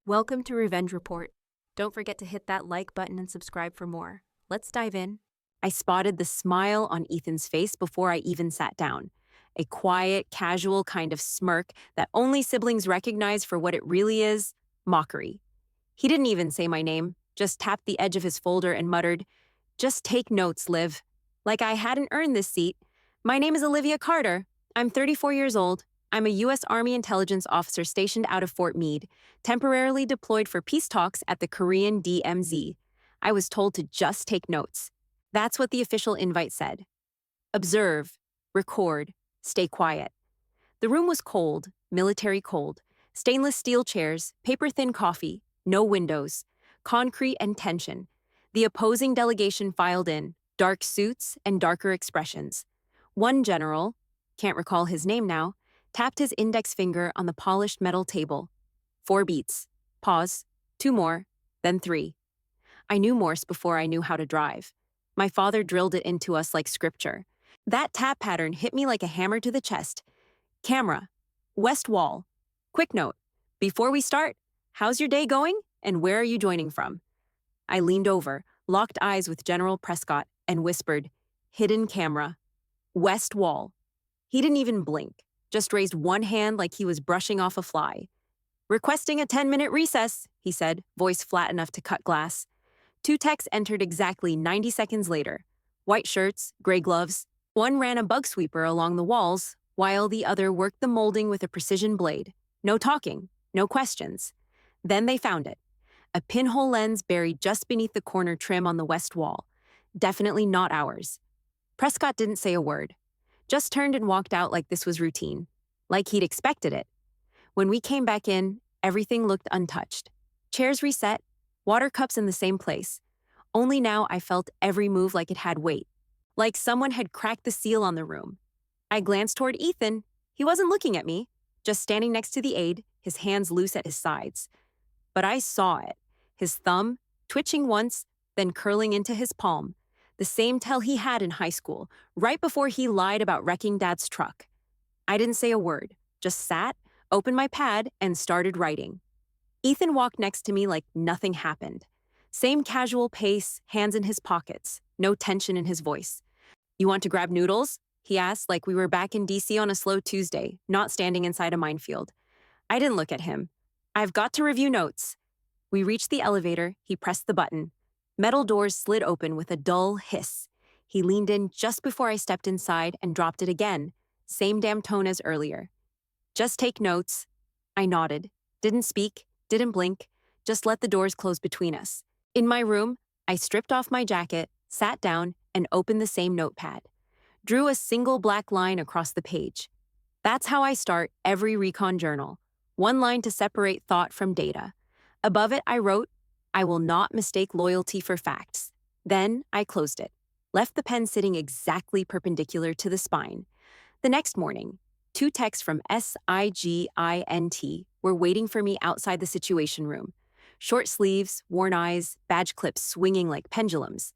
Welcome to Revenge Report. Don't forget to hit that like button and subscribe for more. Let's dive in. I spotted the smile on Ethan's face before I even sat down. A quiet, casual kind of smirk that only siblings recognize for what it really is, mockery. He didn't even say my name, just tapped the edge of his folder and muttered, "Just take notes, Liv." Like I hadn't earned this seat. "My name is Olivia Carter. I'm 34 years old. I'm a U.S. Army intelligence officer stationed out of Fort Meade, temporarily deployed for peace talks at the Korean DMZ. I was told to just take notes." That's what the official invite said. Observe, record, stay quiet. The room was cold, military cold. Stainless steel chairs, paper-thin coffee, no windows, concrete and tension. The opposing delegation filed in, dark suits and darker expressions. One general, can't recall his name now, tapped his index finger on the polished metal table. 4 beats. Pause. 2 more. Then 3. I knew Morse before I knew how to drive. My father drilled it into us like scripture. That tap pattern hit me like a hammer to the chest. Camera. West wall. Quick note. Before we start, how's your day going and where are you joining from? I leaned over, locked eyes with General Prescott, and whispered, "Hidden camera. West wall." He didn't even blink, just raised one hand like he was brushing off a fly. "Requesting a 10-minute recess," he said, voice flat enough to cut glass. 2 techs entered exactly 90 seconds later. White shirts, gray gloves. One ran a bug sweeper along the walls, while the other worked the molding with a precision blade. No talking, no questions. Then they found it. A pinhole lens buried just beneath the corner trim on the west wall. Definitely not ours. Prescott didn't say a word. Just turned and walked out like this was routine. Like he'd expected it. When we came back in, everything looked untouched. Chairs reset, water cups in the same place. Only now I felt every move like it had weight. Like someone had cracked the seal on the room. I glanced toward Ethan. He wasn't looking at me, just standing next to the aide, his hands loose at his sides. But I saw it. His thumb, twitching once, then curling into his palm. The same tell he had in high school, right before he lied about wrecking Dad's truck. I didn't say a word, just sat, opened my pad, and started writing. Ethan walked next to me like nothing happened. Same casual pace, hands in his pockets, no tension in his voice. "You want to grab noodles?" he asked like we were back in DC on a slow Tuesday, not standing inside a minefield. I didn't look at him. "I've got to review notes." We reached the elevator, he pressed the button. Metal doors slid open with a dull hiss. He leaned in just before I stepped inside and dropped it again. Same damn tone as earlier. "Just take notes." I nodded. Didn't speak, didn't blink, just let the doors close between us. In my room, I stripped off my jacket, sat down, and opened the same notepad. Drew a single black line across the page. That's how I start every recon journal. One line to separate thought from data. Above it, I wrote, "I will not mistake loyalty for facts." Then I closed it, left the pen sitting exactly perpendicular to the spine. The next morning, 2 techs from SIGINT were waiting for me outside the situation room. Short sleeves, worn eyes, badge clips swinging like pendulums.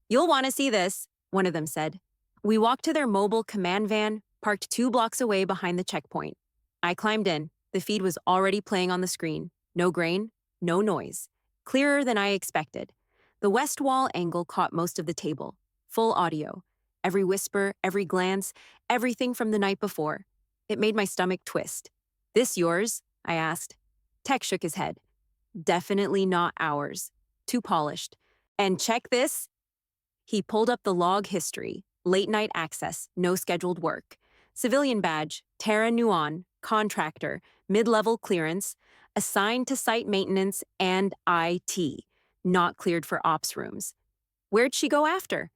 "You'll want to see this," one of them said. We walked to their mobile command van, parked 2 blocks away behind the checkpoint. I climbed in. The feed was already playing on the screen. No grain, no noise. Clearer than I expected. The west wall angle caught most of the table. Full audio. Every whisper, every glance, everything from the night before. It made my stomach twist. "This yours?" I asked. Tech shook his head. "Definitely not ours. Too polished. And check this." He pulled up the log history. Late night access, no scheduled work. Civilian badge, Terra Nuon, contractor, mid-level clearance, assigned to site maintenance and IT, not cleared for ops rooms. Where'd she go after?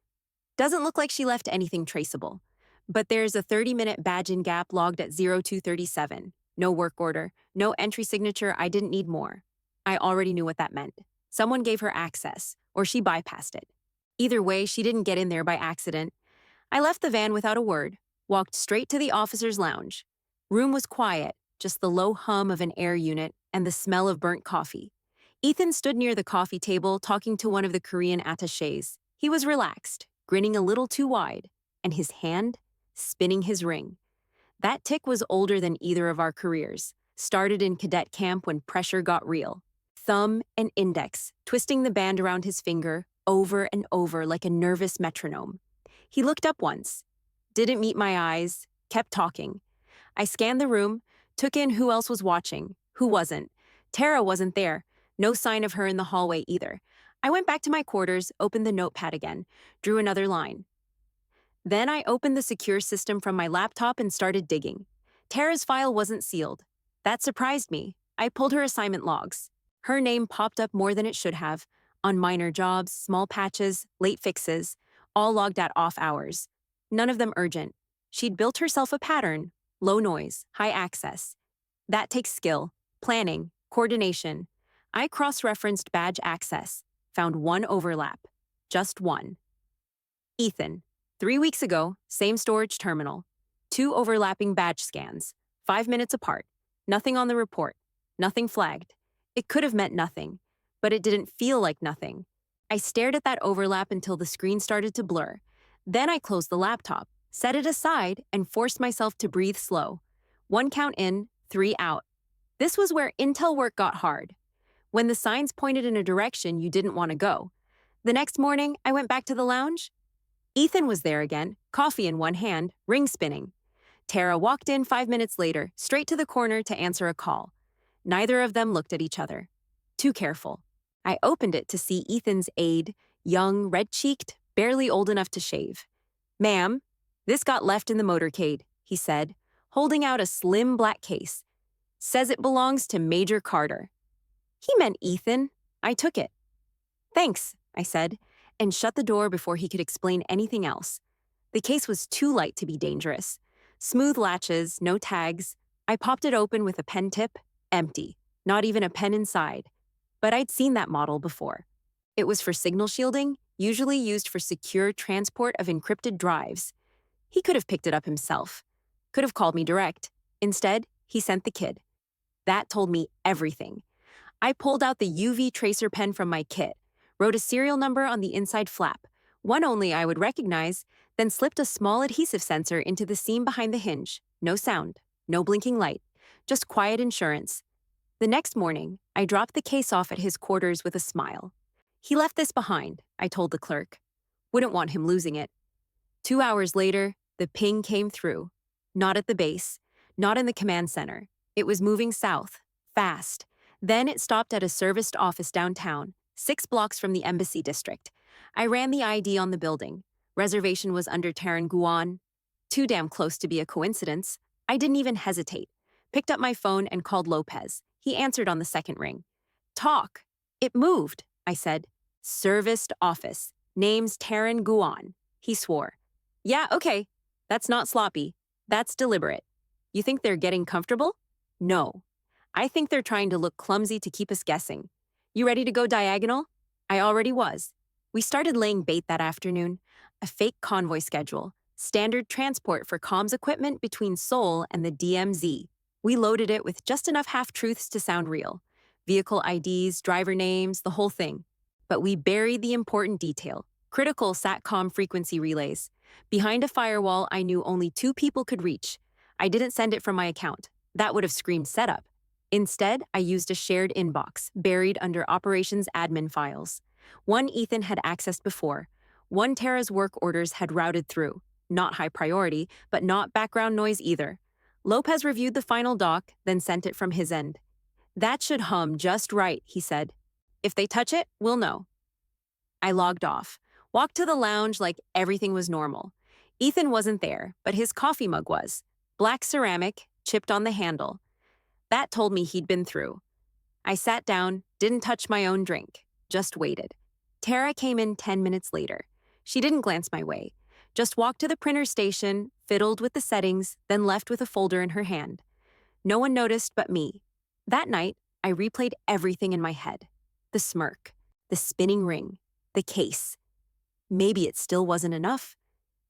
Doesn't look like she left anything traceable. But there's a 30-minute badge-in gap logged at 0237. No work order, no entry signature. I didn't need more. I already knew what that meant. Someone gave her access, or she bypassed it. Either way, she didn't get in there by accident. I left the van without a word, walked straight to the officer's lounge. Room was quiet, just the low hum of an air unit and the smell of burnt coffee. Ethan stood near the coffee table talking to one of the Korean attachés. He was relaxed, grinning a little too wide, and his hand spinning his ring. That tick was older than either of our careers, started in cadet camp when pressure got real. thumb and index, twisting the band around his finger over and over like a nervous metronome. He looked up once, didn't meet my eyes, kept talking. I scanned the room, took in who else was watching, who wasn't. Tara wasn't there, no sign of her in the hallway either. I went back to my quarters, opened the notepad again, drew another line. Then I opened the secure system from my laptop and started digging. Tara's file wasn't sealed. That surprised me. I pulled her assignment logs. Her name popped up more than it should have, on minor jobs, small patches, late fixes, all logged at off hours. None of them urgent. She'd built herself a pattern, low noise, high access. That takes skill, planning, coordination. I cross-referenced badge access, found one overlap. Just one. Ethan. 3 weeks ago, same storage terminal. 2 overlapping badge scans, 5 minutes apart. Nothing on the report. Nothing flagged. It could have meant nothing, but it didn't feel like nothing. I stared at that overlap until the screen started to blur. Then I closed the laptop, set it aside, and forced myself to breathe slow. 1 count in, 3 out. This was where intel work got hard. When the signs pointed in a direction you didn't want to go. The next morning, I went back to the lounge. Ethan was there again, coffee in one hand, ring spinning. Tara walked in 5 minutes later, straight to the corner to answer a call. Neither of them looked at each other. Too careful. I opened it to see Ethan's aide, young, red-cheeked, barely old enough to shave. "Ma'am, this got left in the motorcade," he said, holding out a slim black case. "Says it belongs to Major Carter." He meant Ethan. I took it. "Thanks," I said, and shut the door before he could explain anything else. The case was too light to be dangerous. Smooth latches, no tags. I popped it open with a pen tip, empty, not even a pen inside. But I'd seen that model before. It was for signal shielding, usually used for secure transport of encrypted drives. He could have picked it up himself. Could have called me direct. Instead, he sent the kid. That told me everything. I pulled out the UV tracer pen from my kit, wrote a serial number on the inside flap, one only I would recognize, then slipped a small adhesive sensor into the seam behind the hinge. No sound, no blinking light, just quiet insurance. The next morning, I dropped the case off at his quarters with a smile. "He left this behind," I told the clerk. "Wouldn't want him losing it." 2 hours later, the ping came through. Not at the base, not in the command center. It was moving south, fast. Then it stopped at a serviced office downtown, 6 blocks from the embassy district. I ran the ID on the building. Reservation was under Taran Guan. Too damn close to be a coincidence. I didn't even hesitate. Picked up my phone and called Lopez. He answered on the second ring. "Talk." "It moved," I said. "Serviced office. Name's Taran Guan." He swore. "Yeah, okay. That's not sloppy. That's deliberate. You think they're getting comfortable?" "No. I think they're trying to look clumsy to keep us guessing. You ready to go diagonal?" I already was. We started laying bait that afternoon. A fake convoy schedule. Standard transport for comms equipment between Seoul and the DMZ. We loaded it with just enough half-truths to sound real. Vehicle IDs, driver names, the whole thing. But we buried the important detail. Critical SATCOM frequency relays. Behind a firewall I knew only 2 people could reach. I didn't send it from my account. That would have screamed setup. Instead, I used a shared inbox, buried under operations admin files. One Ethan had accessed before. One Tara's work orders had routed through. Not high priority, but not background noise either. Lopez reviewed the final doc, then sent it from his end. "That should hum just right," he said. "If they touch it, we'll know." I logged off, walked to the lounge like everything was normal. Ethan wasn't there, but his coffee mug was. Black ceramic, chipped on the handle. That told me he'd been through. I sat down, didn't touch my own drink, just waited. Tara came in 10 minutes later. She didn't glance my way, just walked to the printer station, fiddled with the settings, then left with a folder in her hand. No one noticed but me. That night, I replayed everything in my head. The smirk, the spinning ring, the case. Maybe it still wasn't enough.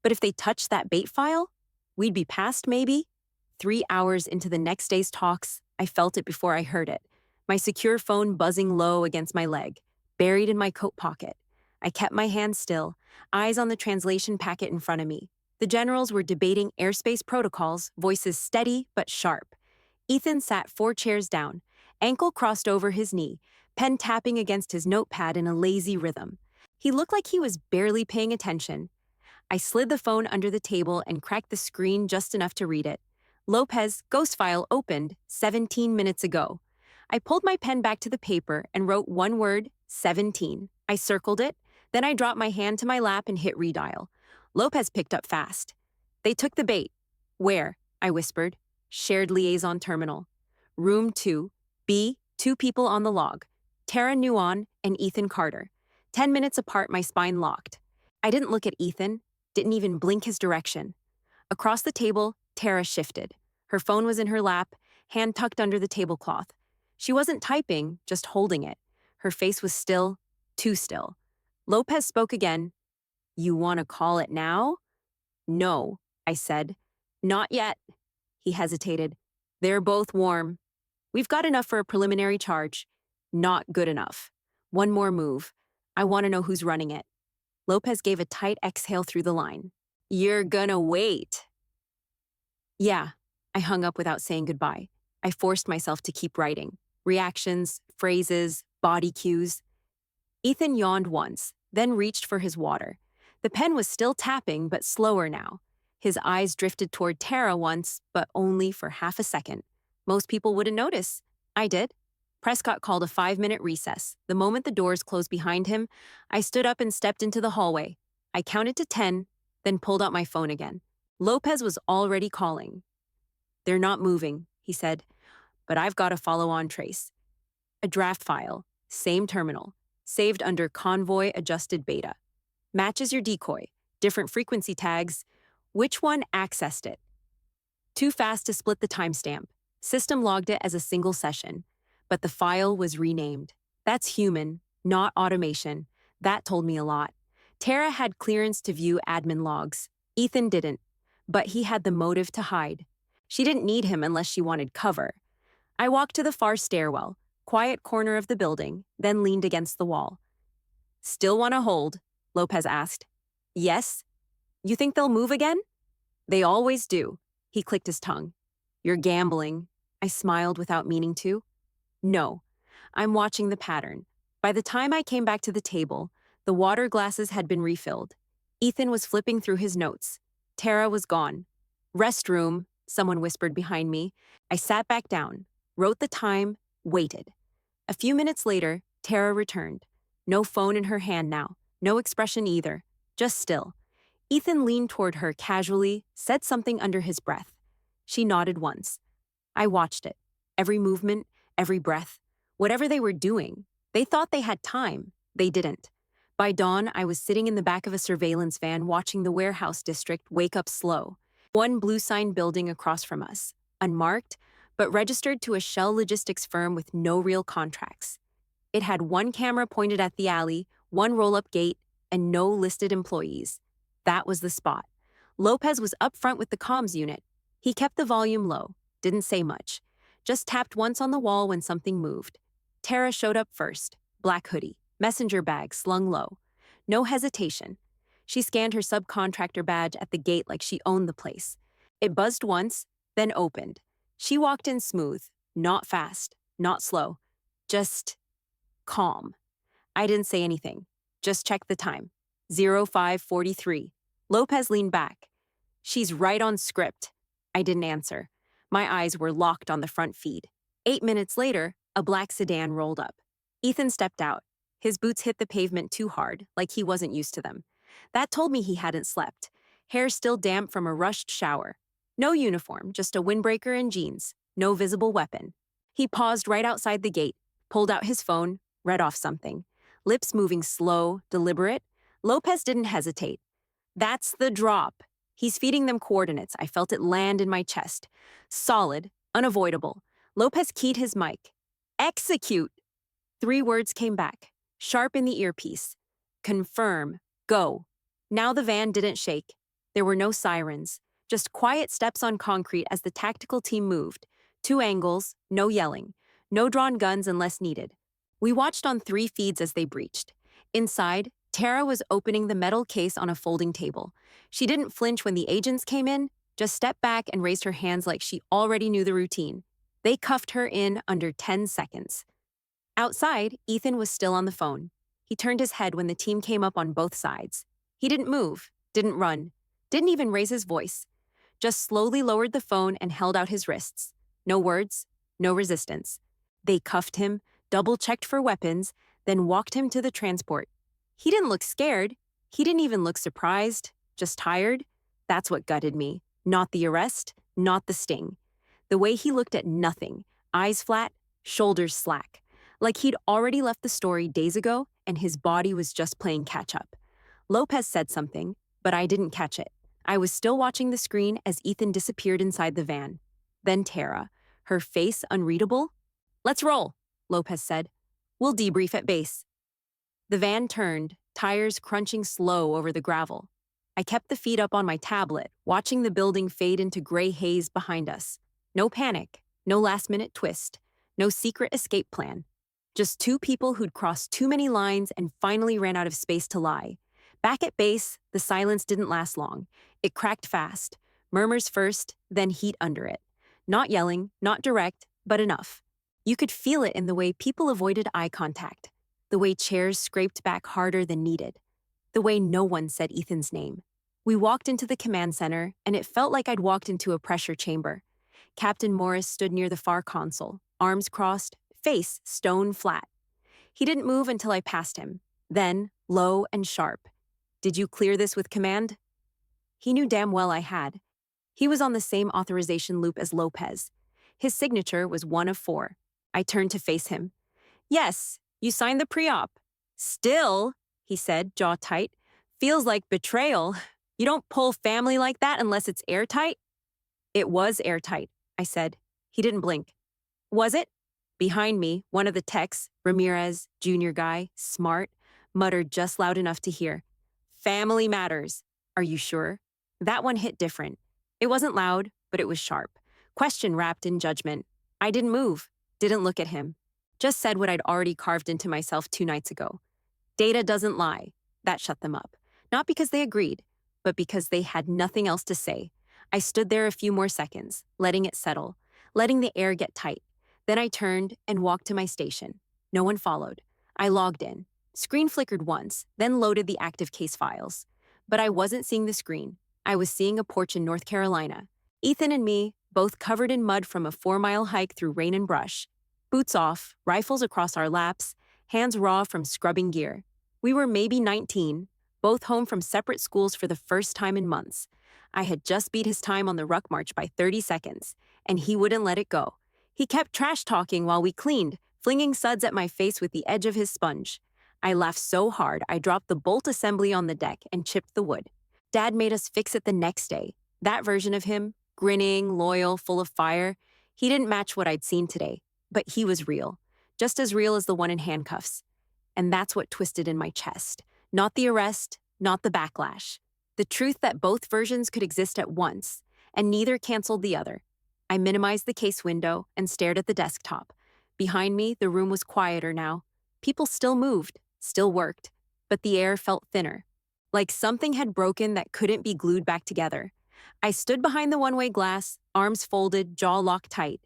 But if they touched that bait file, we'd be past maybe. 3 hours into the next day's talks, I felt it before I heard it. My secure phone buzzing low against my leg, buried in my coat pocket. I kept my hands still, eyes on the translation packet in front of me. The generals were debating airspace protocols, voices steady but sharp. Ethan sat 4 chairs down, ankle crossed over his knee, pen tapping against his notepad in a lazy rhythm. He looked like he was barely paying attention. I slid the phone under the table and cracked the screen just enough to read it. Lopez, ghost file opened 17 minutes ago. I pulled my pen back to the paper and wrote one word, 17. I circled it, then I dropped my hand to my lap and hit redial. Lopez picked up fast. They took the bait. Where? I whispered. Shared liaison terminal. Room 2, B, 2 people on the log. Tara Nuon and Ethan Carter. 10 minutes apart, my spine locked. I didn't look at Ethan, didn't even blink his direction. Across the table, Tara shifted. Her phone was in her lap, hand tucked under the tablecloth. She wasn't typing, just holding it. Her face was still, too still. Lopez spoke again. You want to call it now? No, I said. Not yet. He hesitated. They're both warm. We've got enough for a preliminary charge. Not good enough. One more move. I want to know who's running it. Lopez gave a tight exhale through the line. You're gonna wait. Yeah, I hung up without saying goodbye. I forced myself to keep writing. Reactions, phrases, body cues. Ethan yawned once, then reached for his water. The pen was still tapping, but slower now. His eyes drifted toward Tara once, but only for half a second. Most people wouldn't notice. I did. Prescott called a 5-minute recess. The moment the doors closed behind him, I stood up and stepped into the hallway. I counted to 10, then pulled out my phone again. Lopez was already calling. They're not moving, he said, but I've got a follow-on trace. A draft file, same terminal, saved under convoy adjusted beta. Matches your decoy, different frequency tags. Which one accessed it? Too fast to split the timestamp. System logged it as a single session, but the file was renamed. That's human, not automation. That told me a lot. Tara had clearance to view admin logs. Ethan didn't, but he had the motive to hide. She didn't need him unless she wanted cover. I walked to the far stairwell, quiet corner of the building, then leaned against the wall. Still want to hold? Lopez asked. Yes. You think they'll move again? They always do. He clicked his tongue. You're gambling. I smiled without meaning to. No, I'm watching the pattern. By the time I came back to the table, the water glasses had been refilled. Ethan was flipping through his notes. Tara was gone. Restroom, someone whispered behind me. I sat back down, wrote the time, waited. A few minutes later, Tara returned. No phone in her hand now, no expression either, just still. Ethan leaned toward her casually, said something under his breath. She nodded once. I watched it. Every movement, every breath. Whatever they were doing, they thought they had time. They didn't. By dawn, I was sitting in the back of a surveillance van watching the warehouse district wake up slow. One blue sign building across from us, unmarked, but registered to a shell logistics firm with no real contracts. It had one camera pointed at the alley, one roll-up gate, and no listed employees. That was the spot. Lopez was up front with the comms unit. He kept the volume low, didn't say much, just tapped once on the wall when something moved. Tara showed up first, black hoodie, messenger bag slung low. No hesitation. She scanned her subcontractor badge at the gate like she owned the place. It buzzed once, then opened. She walked in smooth, not fast, not slow, just calm. I didn't say anything, just checked the time. 05:43. Lopez leaned back. She's right on script. I didn't answer. My eyes were locked on the front feed. 8 minutes later, a black sedan rolled up. Ethan stepped out. His boots hit the pavement too hard, like he wasn't used to them. That told me he hadn't slept. Hair still damp from a rushed shower. No uniform, just a windbreaker and jeans. No visible weapon. He paused right outside the gate, pulled out his phone, read off something. Lips moving slow, deliberate. Lopez didn't hesitate. That's the drop. He's feeding them coordinates. I felt it land in my chest. Solid, unavoidable. Lopez keyed his mic. Execute. 3 words came back, sharp in the earpiece. Confirm. Go. Now the van didn't shake. There were no sirens, just quiet steps on concrete as the tactical team moved. 2 angles, no yelling, no drawn guns unless needed. We watched on 3 feeds as they breached. Inside, Tara was opening the metal case on a folding table. She didn't flinch when the agents came in, just stepped back and raised her hands like she already knew the routine. They cuffed her in under 10 seconds. Outside, Ethan was still on the phone. He turned his head when the team came up on both sides. He didn't move, didn't run, didn't even raise his voice, just slowly lowered the phone and held out his wrists. No words, no resistance. They cuffed him, double-checked for weapons, then walked him to the transport. He didn't look scared. He didn't even look surprised, just tired. That's what gutted me. Not the arrest, not the sting. The way he looked at nothing, eyes flat, shoulders slack. Like he'd already left the story days ago and his body was just playing catch-up. Lopez said something, but I didn't catch it. I was still watching the screen as Ethan disappeared inside the van. Then Tara, her face unreadable. "Let's roll," Lopez said. "We'll debrief at base." The van turned, tires crunching slow over the gravel. I kept the feet up on my tablet, watching the building fade into gray haze behind us. No panic, no last-minute twist, no secret escape plan. Just two people who'd crossed too many lines and finally ran out of space to lie. Back at base, the silence didn't last long. It cracked fast. Murmurs first, then heat under it. Not yelling, not direct, but enough. You could feel it in the way people avoided eye contact, the way chairs scraped back harder than needed, the way no one said Ethan's name. We walked into the command center, and it felt like I'd walked into a pressure chamber. Captain Morris stood near the far console, arms crossed, face stone flat. He didn't move until I passed him. Then, low and sharp. "Did you clear this with command?" He knew damn well I had. He was on the same authorization loop as Lopez. His signature was one of 4. I turned to face him. "Yes, you signed the pre-op." "Still," he said, jaw tight, "feels like betrayal. You don't pull family like that unless it's airtight." "It was airtight," I said. He didn't blink. "Was it?" Behind me, one of the techs, Ramirez, junior guy, smart, muttered just loud enough to hear. "Family matters. Are you sure?" That one hit different. It wasn't loud, but it was sharp. Question wrapped in judgment. I didn't move, didn't look at him. Just said what I'd already carved into myself 2 nights ago. Data doesn't lie. That shut them up. Not because they agreed, but because they had nothing else to say. I stood there a few more seconds, letting it settle, letting the air get tight. Then I turned and walked to my station. No one followed. I logged in. Screen flickered once, then loaded the active case files. But I wasn't seeing the screen. I was seeing a porch in North Carolina. Ethan and me, both covered in mud from a 4-mile hike through rain and brush. Boots off, rifles across our laps, hands raw from scrubbing gear. We were maybe 19, both home from separate schools for the first time in months. I had just beat his time on the ruck march by 30 seconds, and he wouldn't let it go. He kept trash-talking while we cleaned, flinging suds at my face with the edge of his sponge. I laughed so hard I dropped the bolt assembly on the deck and chipped the wood. Dad made us fix it the next day. That version of him, grinning, loyal, full of fire, he didn't match what I'd seen today. But he was real, just as real as the one in handcuffs. And that's what twisted in my chest. Not the arrest, not the backlash. The truth that both versions could exist at once, and neither canceled the other. I minimized the case window and stared at the desktop. Behind me, the room was quieter now. People still moved, still worked, but the air felt thinner. Like something had broken that couldn't be glued back together. I stood behind the one-way glass, arms folded, jaw locked tight.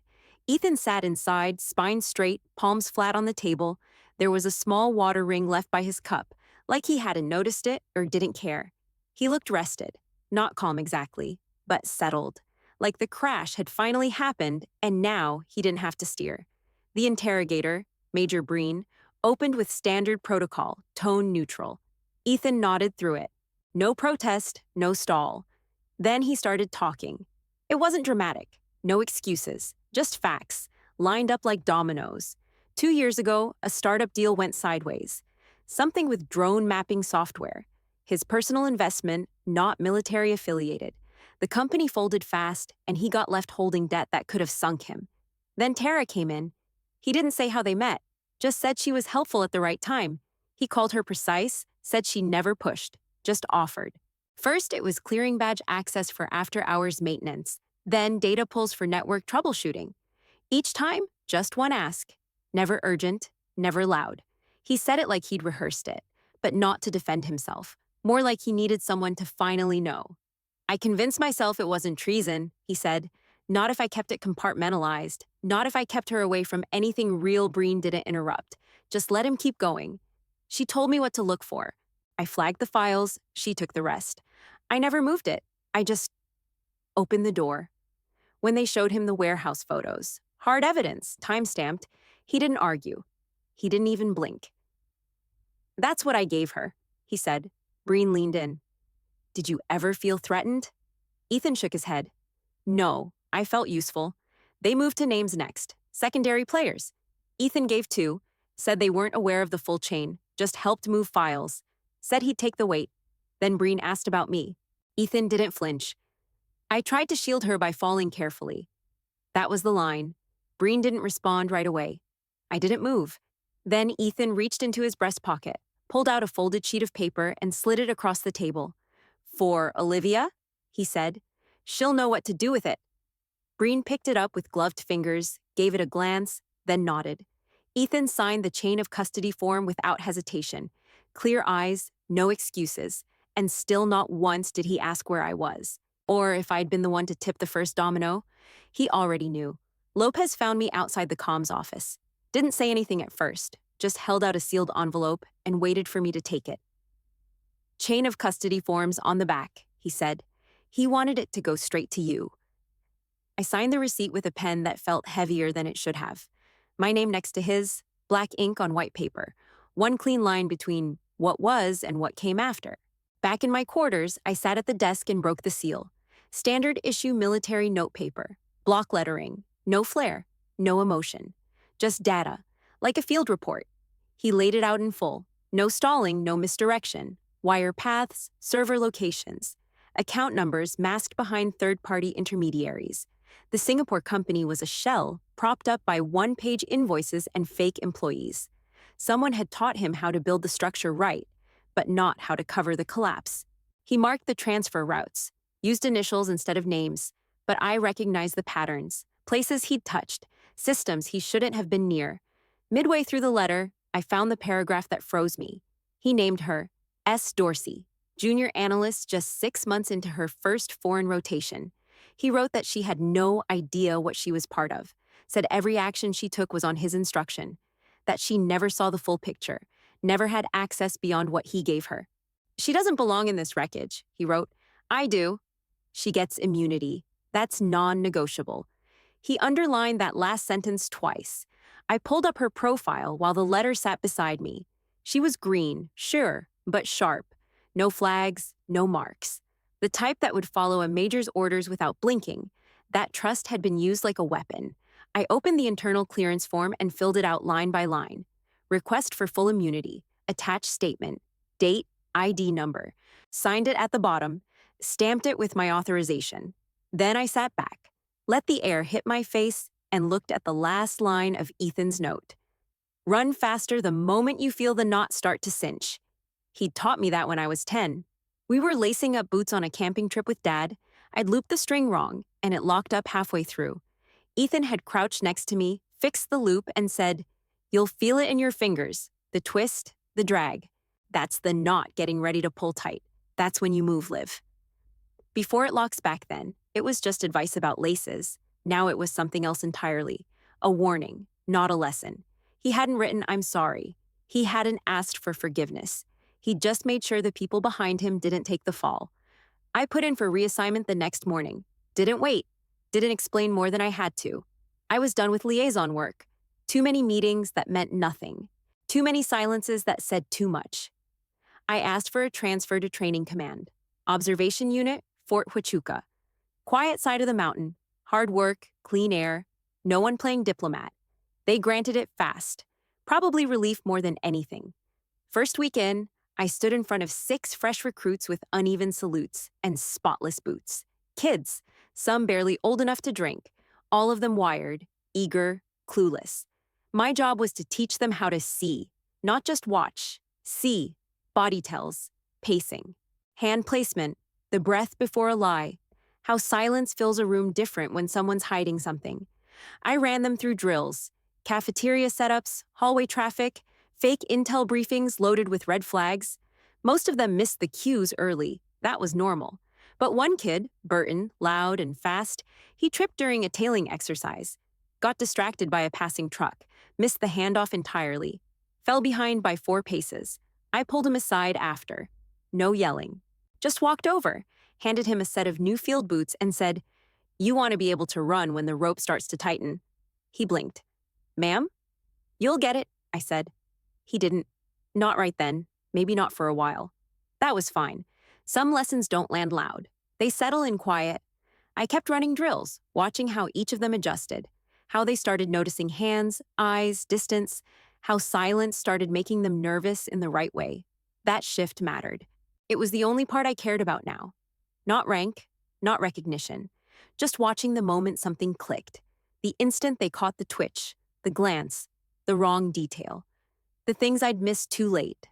Ethan sat inside, spine straight, palms flat on the table. There was a small water ring left by his cup, like he hadn't noticed it or didn't care. He looked rested, not calm exactly, but settled. Like the crash had finally happened, and now he didn't have to steer. The interrogator, Major Breen, opened with standard protocol, tone neutral. Ethan nodded through it. No protest, no stall. Then he started talking. It wasn't dramatic, no excuses, just facts, lined up like dominoes. 2 years ago, a startup deal went sideways. Something with drone mapping software. His personal investment, not military affiliated. The company folded fast, and he got left holding debt that could have sunk him. Then Tara came in. He didn't say how they met, just said she was helpful at the right time. He called her precise, said she never pushed, just offered. First, it was clearing badge access for after-hours maintenance, then data pulls for network troubleshooting. Each time, just one ask. Never urgent, never loud. He said it like he'd rehearsed it, but not to defend himself, more like he needed someone to finally know. I convinced myself it wasn't treason, he said. Not if I kept it compartmentalized. Not if I kept her away from anything real Breen didn't interrupt. Just let him keep going. She told me what to look for. I flagged the files, she took the rest. I never moved it. I just opened the door. When they showed him the warehouse photos, hard evidence, time-stamped, he didn't argue. He didn't even blink. "That's what I gave her," he said. Breen leaned in. "Did you ever feel threatened?" Ethan shook his head. "No, I felt useful. They moved to names next, secondary players. Ethan gave 2, said they weren't aware of the full chain, just helped move files. Said he'd take the weight. Then Breen asked about me. Ethan didn't flinch. I tried to shield her by falling carefully. That was the line. Breen didn't respond right away. I didn't move. Then Ethan reached into his breast pocket, pulled out a folded sheet of paper and slid it across the table. "For Olivia?" he said. "She'll know what to do with it." Breen picked it up with gloved fingers, gave it a glance, then nodded. Ethan signed the chain of custody form without hesitation. Clear eyes, no excuses, and still not once did he ask where I was, or if I'd been the one to tip the first domino. He already knew. Lopez found me outside the comms office. Didn't say anything at first, just held out a sealed envelope and waited for me to take it. "Chain of custody forms on the back," he said. He wanted it to go straight to you. I signed the receipt with a pen that felt heavier than it should have. My name next to his, black ink on white paper. One clean line between what was and what came after. Back in my quarters, I sat at the desk and broke the seal. Standard issue military note paper. Block lettering. No flair. No emotion. Just data. Like a field report. He laid it out in full. No stalling, no misdirection. Wire paths, server locations. Account numbers masked behind third-party intermediaries. The Singapore company was a shell propped up by one-page invoices and fake employees. Someone had taught him how to build the structure right, but not how to cover the collapse. He marked the transfer routes, used initials instead of names, but I recognized the patterns, places he'd touched, systems he shouldn't have been near. Midway through the letter, I found the paragraph that froze me. He named her S. Dorsey, junior analyst just 6 months into her first foreign rotation. He wrote that she had no idea what she was part of, said every action she took was on his instruction, that she never saw the full picture, never had access beyond what he gave her. "She doesn't belong in this wreckage," he wrote. "I do. She gets immunity. That's non-negotiable." He underlined that last sentence twice. I pulled up her profile while the letter sat beside me. She was green, sure, but sharp. No flags, no marks. The type that would follow a major's orders without blinking. That trust had been used like a weapon. I opened the internal clearance form and filled it out line by line. Request for full immunity. Attached statement. Date, ID number. Signed it at the bottom. Stamped it with my authorization. Then I sat back, let the air hit my face, and looked at the last line of Ethan's note. "Run faster the moment you feel the knot start to cinch." He'd taught me that when I was 10. We were lacing up boots on a camping trip with Dad. I'd looped the string wrong, and it locked up halfway through. Ethan had crouched next to me, fixed the loop, and said, "You'll feel it in your fingers. The twist, the drag. That's the knot getting ready to pull tight. That's when you move, Liv." Before it locks back then, it was just advice about laces. Now it was something else entirely. A warning, not a lesson. He hadn't written, "I'm sorry." He hadn't asked for forgiveness. He just made sure the people behind him didn't take the fall. I put in for reassignment the next morning. Didn't wait. Didn't explain more than I had to. I was done with liaison work. Too many meetings that meant nothing. Too many silences that said too much. I asked for a transfer to training command. Observation unit, Fort Huachuca. Quiet side of the mountain. Hard work, clean air. No one playing diplomat. They granted it fast. Probably relief more than anything. First week in, I stood in front of 6 fresh recruits with uneven salutes and spotless boots. Kids, some barely old enough to drink, all of them wired, eager, clueless. My job was to teach them how to see, not just watch. See, body tells, pacing, hand placement, the breath before a lie, how silence fills a room different when someone's hiding something. I ran them through drills, cafeteria setups, hallway traffic, fake intel briefings loaded with red flags. Most of them missed the cues early. That was normal. But one kid, Burton, loud and fast, he tripped during a tailing exercise, got distracted by a passing truck, missed the handoff entirely, fell behind by 4 paces. I pulled him aside after. No yelling. Just walked over, handed him a set of new field boots and said, "You want to be able to run when the rope starts to tighten." He blinked. "Ma'am?" "You'll get it," I said. He didn't. Not right then, maybe not for a while. That was fine. Some lessons don't land loud. They settle in quiet. I kept running drills, watching how each of them adjusted, how they started noticing hands, eyes, distance, how silence started making them nervous in the right way. That shift mattered. It was the only part I cared about now. Not rank, not recognition. Just watching the moment something clicked. The instant they caught the twitch, the glance, the wrong detail. The things I'd missed too late.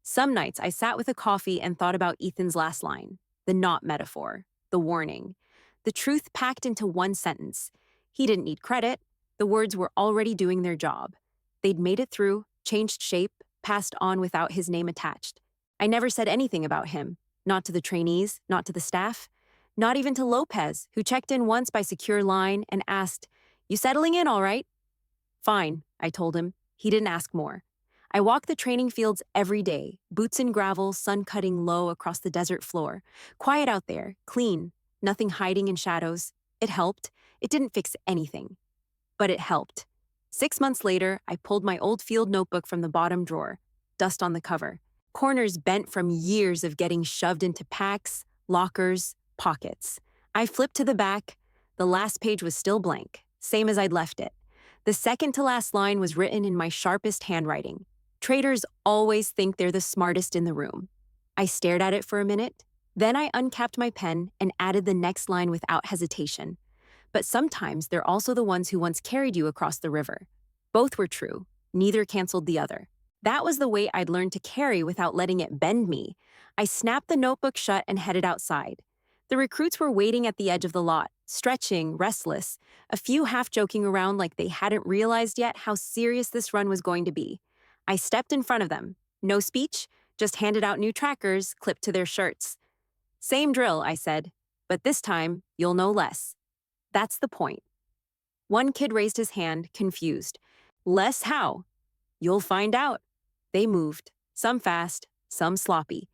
Some nights I sat with a coffee and thought about Ethan's last line, the not metaphor, the warning, the truth packed into one sentence. He didn't need credit. The words were already doing their job. They'd made it through, changed shape, passed on without his name attached. I never said anything about him, not to the trainees, not to the staff, not even to Lopez, who checked in once by secure line and asked, "You settling in all right?" "Fine," I told him. He didn't ask more. I walked the training fields every day, boots in gravel, sun cutting low across the desert floor. Quiet out there, clean, nothing hiding in shadows. It helped. It didn't fix anything. But it helped. 6 months later, I pulled my old field notebook from the bottom drawer, dust on the cover. Corners bent from years of getting shoved into packs, lockers, pockets. I flipped to the back. The last page was still blank, same as I'd left it. The second to last line was written in my sharpest handwriting. Traders always think they're the smartest in the room. I stared at it for a minute. Then I uncapped my pen and added the next line without hesitation. But sometimes they're also the ones who once carried you across the river. Both were true. Neither canceled the other. That was the way I'd learned to carry without letting it bend me. I snapped the notebook shut and headed outside. The recruits were waiting at the edge of the lot, stretching, restless, a few half joking around like they hadn't realized yet how serious this run was going to be. I stepped in front of them. No speech, just handed out new trackers clipped to their shirts. "Same drill," I said, "but this time you'll know less." That's the point. One kid raised his hand, confused. "Less how?" "You'll find out." They moved, some fast, some sloppy.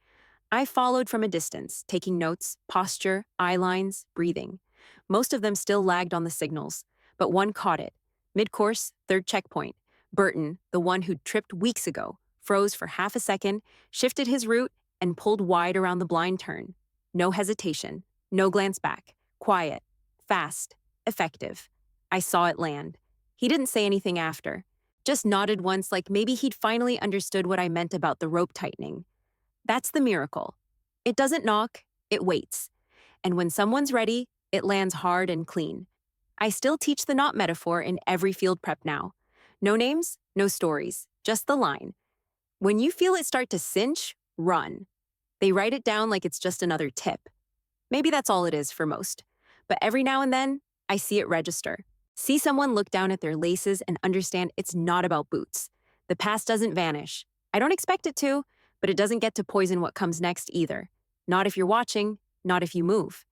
I followed from a distance, taking notes, posture, eye lines, breathing. Most of them still lagged on the signals, but one caught it. Mid-course, 3rd checkpoint. Burton, the one who'd tripped weeks ago, froze for half a second, shifted his route, and pulled wide around the blind turn. No hesitation, no glance back. Quiet, fast, effective. I saw it land. He didn't say anything after, just nodded once like maybe he'd finally understood what I meant about the rope tightening. That's the miracle. It doesn't knock, it waits. And when someone's ready, it lands hard and clean. I still teach the not metaphor in every field prep now. No names, no stories, just the line. When you feel it start to cinch, run. They write it down like it's just another tip. Maybe that's all it is for most. But every now and then, I see it register. See someone look down at their laces and understand it's not about boots. The past doesn't vanish. I don't expect it to, but it doesn't get to poison what comes next either. Not if you're watching, not if you move.